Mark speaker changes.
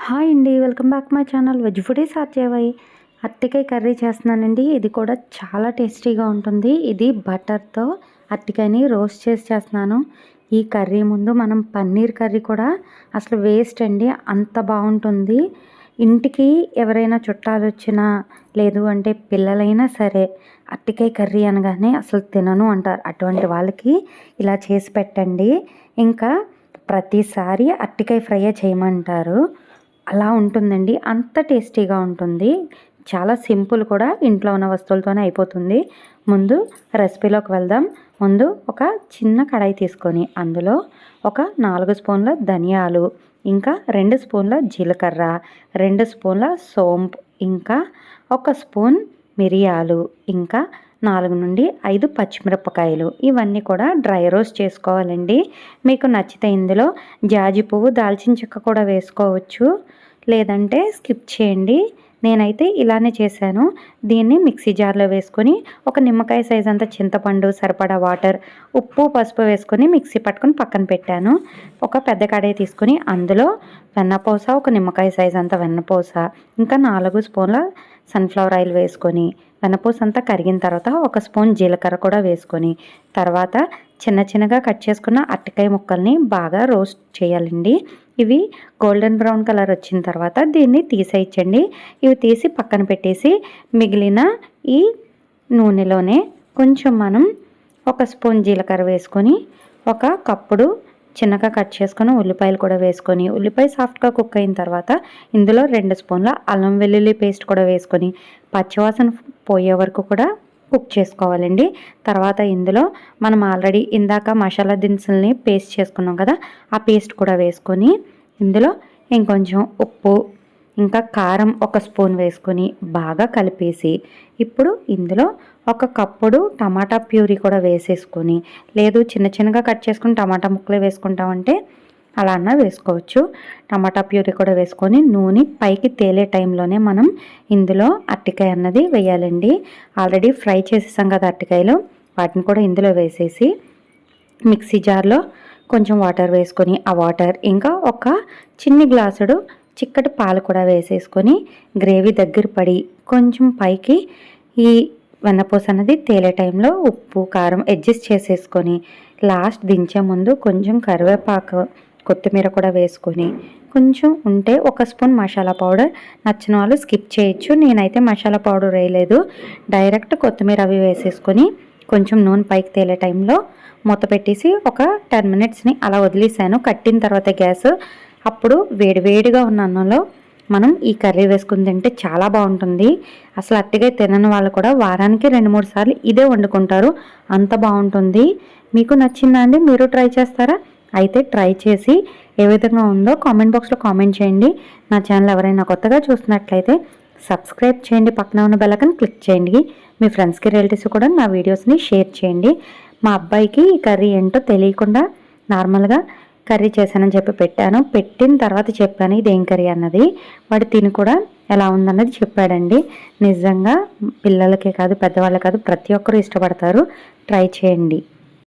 Speaker 1: Hi అండి, welcome back my channel veg foodies RJY. అరటికాయ curry చేస్తున్నానండి. ఇది కూడా చాలా టేస్టీగా ఉంటుంది. ఇది బటర్తో అరటికాయని రోస్ట్ చేస్తున్నాను. ఈ కర్రీ ముందు మనం పన్నీర్ కర్రీ కూడా అసలు వేస్ట్ అండి, అంత బాగుంటుంది. ఇంటికి ఎవరైనా చుట్టాలు వచ్చినా లేదు అంటే పిల్లలైనా సరే అరటికాయ కర్రీ అనగానే అసలు తినను అంటారు. అటువంటి వాళ్ళకి ఇలా చేసి పెట్టండి. ఇంకా ప్రతిసారి అరటికాయ ఫ్రై చేయమంటారు. అలా ఉంటుందండి, అంత టేస్టీగా ఉంటుంది. చాలా సింపుల్ కూడా, ఇంట్లో ఉన్న వస్తువులతోనే అయిపోతుంది. ముందు రెసిపీలోకి వెళ్దాం. ముందు ఒక చిన్న కడాయి తీసుకొని అందులో ఒక 4 స్పూన్ల ధనియాలు, ఇంకా 2 స్పూన్ల జీలకర్ర, 2 స్పూన్ల సోంపు, ఇంకా 1 స్పూన్ మిరియాలు, ఇంకా 4 నుండి 5 పచ్చిమిరపకాయలు, ఇవన్నీ కూడా డ్రై రోస్ట్ చేసుకోవాలండి. మీకు నచ్చితే ఇందులో జాజి పువ్వు, దాల్చిన చెక్క కూడా వేసుకోవచ్చు, లేదంటే స్కిప్ చేయండి. నేనైతే ఇలానే చేశాను. దీన్ని మిక్సీ జార్లో వేసుకొని ఒక నిమ్మకాయ సైజ్ అంత చింతపండు, సరిపడా వాటర్, ఉప్పు, పసుపు వేసుకొని మిక్సీ పట్టుకొని పక్కన పెట్టాను. ఒక పెద్ద కడాయి తీసుకొని అందులో వెన్నపూస, ఒక నిమ్మకాయ సైజ్ అంత వెన్నపూస, ఇంకా 4 స్పూన్ల సన్ఫ్లవర్ ఆయిల్ వేసుకొని వెన్నపూస అంతా కరిగిన తర్వాత 1 స్పూన్ జీలకర్ర కూడా వేసుకొని తర్వాత చిన్నగా కట్ చేసుకున్న అరటికాయ ముక్కల్ని బాగా రోస్ట్ చేయాలండి. ఇవి గోల్డెన్ బ్రౌన్ కలర్ వచ్చిన తర్వాత దీన్ని తీసేయచ్చండి. ఇవి తీసి పక్కన పెట్టేసి మిగిలిన ఈ నూనెలోనే కొంచెం మనం 1 స్పూన్ జీలకర్ర వేసుకొని, 1 కప్పుడు చిన్నగా కట్ చేసుకుని ఉల్లిపాయలు కూడా వేసుకొని, ఉల్లిపాయ సాఫ్ట్గా కుక్ అయిన తర్వాత ఇందులో 2 స్పూన్ల అల్లం వెల్లుల్లి పేస్ట్ కూడా వేసుకొని పచ్చివాసన పోయే వరకు కూడా కుక్ చేసుకోవాలండి. తర్వాత ఇందులో మనం ఆల్రెడీ ఇందాక మసాలా దినుసుల్ని పేస్ట్ చేసుకున్నాం కదా, ఆ పేస్ట్ కూడా వేసుకొని ఇందులో ఇంకొంచెం ఉప్పు, ఇంకా కారం 1 స్పూన్ వేసుకొని బాగా కలిపేసి ఇప్పుడు ఇందులో 1 కప్పుడు టమాటా ప్యూరీ కూడా వేసేసుకొని, లేదు చిన్నగా కట్ చేసుకుని టమాటా ముక్కలే వేసుకుంటామంటే అలా అన్నా వేసుకోవచ్చు. టమాటా ప్యూరీ కూడా వేసుకొని నూనె పైకి తేలే టైంలోనే మనం ఇందులో అరటికాయ అన్నది వేయాలండి. ఆల్రెడీ ఫ్రై చేసేసాం కదా అరటికాయలు, వాటిని కూడా ఇందులో వేసేసి మిక్సీ జార్లో కొంచెం వాటర్ వేసుకొని ఆ వాటర్ ఇంకా ఒక చిన్ని గ్లాసుడు చిక్కటి పాలు కూడా వేసేసుకొని గ్రేవీ దగ్గర పడి కొంచెం పైకి ఈ వెన్నపూస అన్నది తేలే టైంలో ఉప్పు, కారం అడ్జస్ట్ చేసేసుకొని లాస్ట్ దించే ముందు కొంచెం కరివేపాకు, కొత్తిమీర కూడా వేసుకొని కొంచెం ఉంటే 1 స్పూన్ మసాలా పౌడర్, నచ్చిన వాళ్ళు స్కిప్ చేయొచ్చు. నేనైతే మసాలా పౌడర్ వేయలేదు, డైరెక్ట్ కొత్తిమీర అవి వేసేసుకొని కొంచెం నూనె పైకి తేలే టైంలో మూత పెట్టేసి ఒక 10 మినిట్స్ని అలా వదిలేసాను. కట్టిన తర్వాత గ్యాస్ అప్పుడు వేడివేడిగా ఉన్న అన్నంలో మనం ఈ కర్రీ వేసుకుని తింటే చాలా బాగుంటుంది. అసలు అరటికాయ తినని వాళ్ళు కూడా వారానికి 2-3 సార్లు ఇదే వండుకుంటారు, అంత బాగుంటుంది. మీకు నచ్చిందా అండి? మీరు ట్రై చేస్తారా? అయితే ట్రై చేసి ఏ విధంగా ఉందో కామెంట్ బాక్స్లో కామెంట్ చేయండి. నా ఛానల్ ఎవరైనా కొత్తగా చూస్తున్నట్లయితే సబ్స్క్రైబ్ చేయండి, పక్కన ఉన్న బెల్ ఐకాన్ క్లిక్ చేయండి. మీ ఫ్రెండ్స్కి, రిలేటివ్స్ కూడా నా వీడియోస్ని షేర్ చేయండి. మా అబ్బాయికి ఈ కర్రీ ఏంటో తెలియకుండా నార్మల్గా కర్రీ చేశానని చెప్పి పెట్టాను. పెట్టిన తర్వాత చెప్పాను ఇదేం కర్రీ అన్నది. వాడు తిని కూడా ఎలా ఉందన్నది చెప్పాడండి. నిజంగా పిల్లలకే కాదు, పెద్దవాళ్ళే కాదు, ప్రతి ఒక్కరూ ఇష్టపడతారు. ట్రై చేయండి.